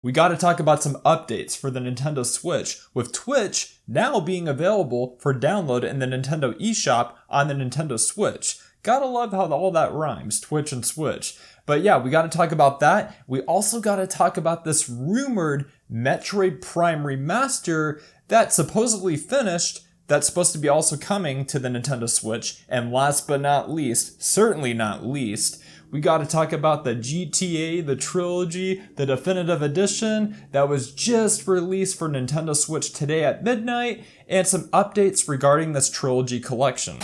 We got to talk about some updates for the Nintendo Switch, with Twitch now being available for download in the Nintendo eShop on the Nintendo Switch. Gotta love how all that rhymes, Twitch and Switch. But yeah, we got to talk about that. We also got to talk about this rumored Metroid Prime Remaster that's supposedly finished, that's supposed to be also coming to the Nintendo Switch. And last but not least, certainly not least, we got to talk about the GTA, the Trilogy, the Definitive Edition that was just released for Nintendo Switch today at midnight, and some updates regarding this Trilogy collection.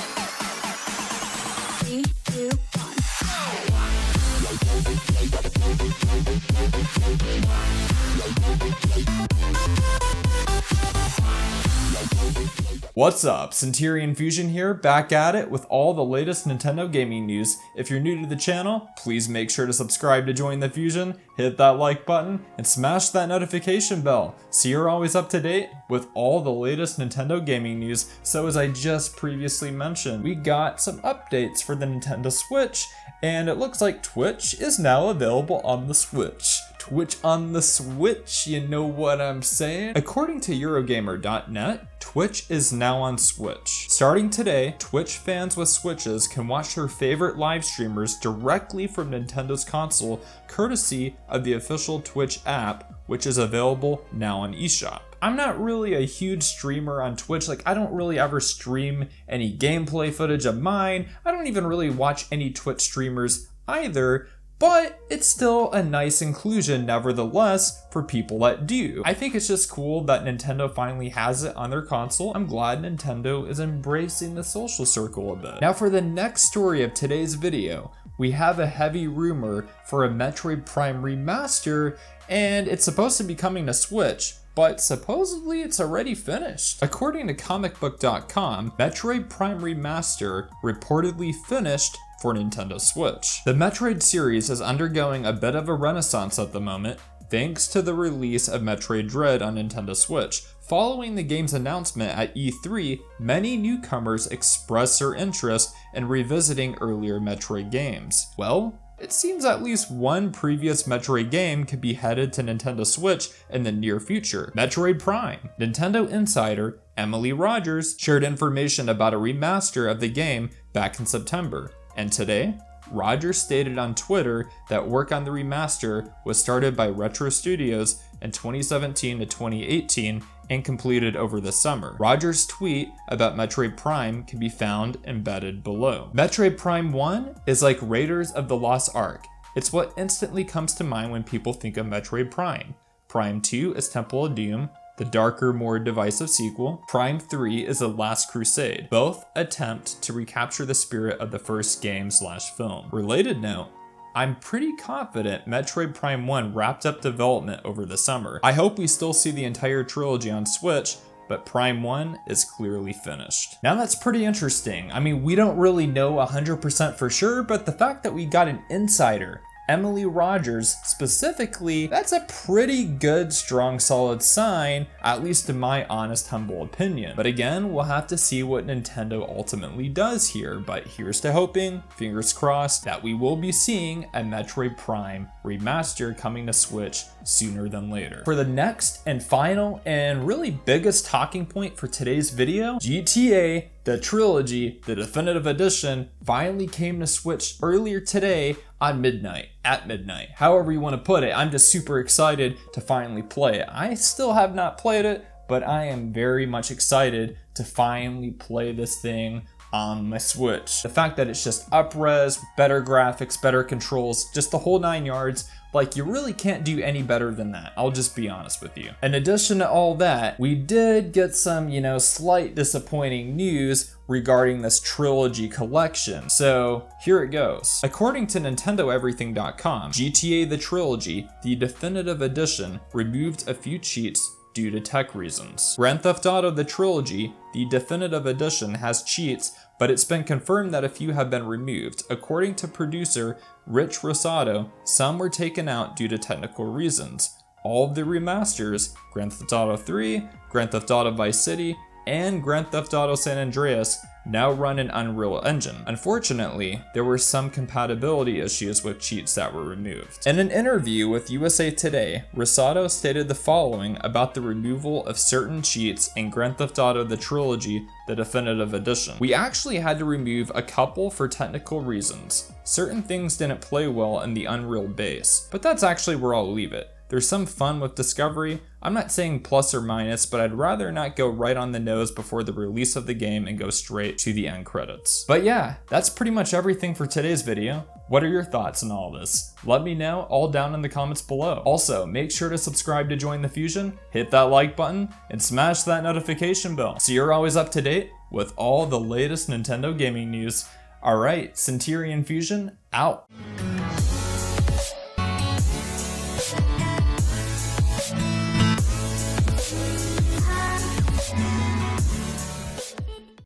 What's up, Centurion Fusion here, back at it with all the latest Nintendo gaming news. If you're new to the channel, please make sure to subscribe to join the Fusion, hit that like button, and smash that notification bell so you're always up to date with all the latest Nintendo gaming news. So as I just previously mentioned, we got some updates for the Nintendo Switch, and it looks like Twitch is now available on the Switch. Twitch on the Switch, you know what I'm saying? According to Eurogamer.net, Twitch is now on Switch. Starting today, Twitch fans with Switches can watch their favorite live streamers directly from Nintendo's console, courtesy of the official Twitch app, which is available now on eShop. I'm not really a huge streamer on Twitch. I don't really ever stream any gameplay footage of mine. I don't even really watch any Twitch streamers either. But it's still a nice inclusion nevertheless for people that do. I think it's just cool that Nintendo finally has it on their console. I'm glad Nintendo is embracing the social circle a bit. Now for the next story of today's video, we have a heavy rumor for a Metroid Prime Remaster, and it's supposed to be coming to Switch, but supposedly it's already finished. According to comicbook.com, Metroid Prime Remaster reportedly finished for Nintendo Switch. The Metroid series is undergoing a bit of a renaissance at the moment, thanks to the release of Metroid Dread on Nintendo Switch. Following the game's announcement at E3, many newcomers expressed their interest in revisiting earlier Metroid games. Well, it seems at least one previous Metroid game could be headed to Nintendo Switch in the near future, Metroid Prime. Nintendo insider Emily Rogers shared information about a remaster of the game back in September. And today, Rogers stated on Twitter that work on the remaster was started by Retro Studios in 2017 to 2018 and completed over the summer. Rogers' tweet about Metroid Prime can be found embedded below. Metroid Prime 1 is like Raiders of the Lost Ark. It's what instantly comes to mind when people think of Metroid Prime. Prime 2 is Temple of Doom, the darker, more divisive sequel. Prime 3 is The Last Crusade. Both attempt to recapture the spirit of the first game/film. Related note, I'm pretty confident Metroid Prime 1 wrapped up development over the summer. I hope we still see the entire trilogy on Switch, but Prime 1 is clearly finished. Now that's pretty interesting. I mean, we don't really know 100% for sure, but the fact that we got an insider, Emily Rogers specifically, that's a pretty good, strong, solid sign, at least in my honest, humble opinion. But again, we'll have to see what Nintendo ultimately does here, but here's to hoping, fingers crossed, that we will be seeing a Metroid Prime Remaster coming to Switch sooner than later. For the next and final and really biggest talking point for today's video, GTA, the Trilogy, the Definitive Edition, finally came to Switch earlier today at midnight. However you want to put it, I'm just super excited to finally play it. I still have not played it, but I am very much excited to finally play this thing on my Switch. The fact that it's just up-res, better graphics, better controls, just the whole 9 yards, you really can't do any better than that. I'll just be honest with you. In addition to all that, we did get some, slight disappointing news regarding this Trilogy collection. So here it goes. According to NintendoEverything.com, GTA the Trilogy, the Definitive Edition, removed a few cheats due to tech reasons. Grand Theft Auto the Trilogy, the Definitive Edition, has cheats, but it's been confirmed that a few have been removed. According to producer Rich Rosado, some were taken out due to technical reasons. All of the remasters, Grand Theft Auto 3, Grand Theft Auto Vice City, and Grand Theft Auto San Andreas, now run in Unreal Engine. Unfortunately, there were some compatibility issues with cheats that were removed. In an interview with USA Today, Rosado stated the following about the removal of certain cheats in Grand Theft Auto The Trilogy, the Definitive Edition. "We actually had to remove a couple for technical reasons. Certain things didn't play well in the Unreal base, but that's actually where I'll leave it. There's some fun with discovery. I'm not saying plus or minus, but I'd rather not go right on the nose before the release of the game and go straight to the end credits." But yeah, that's pretty much everything for today's video. What are your thoughts on all this? Let me know all down in the comments below. Also, make sure to subscribe to join the Fusion, hit that like button, and smash that notification bell so you're always up to date with all the latest Nintendo gaming news. Alright, Centurion Fusion out.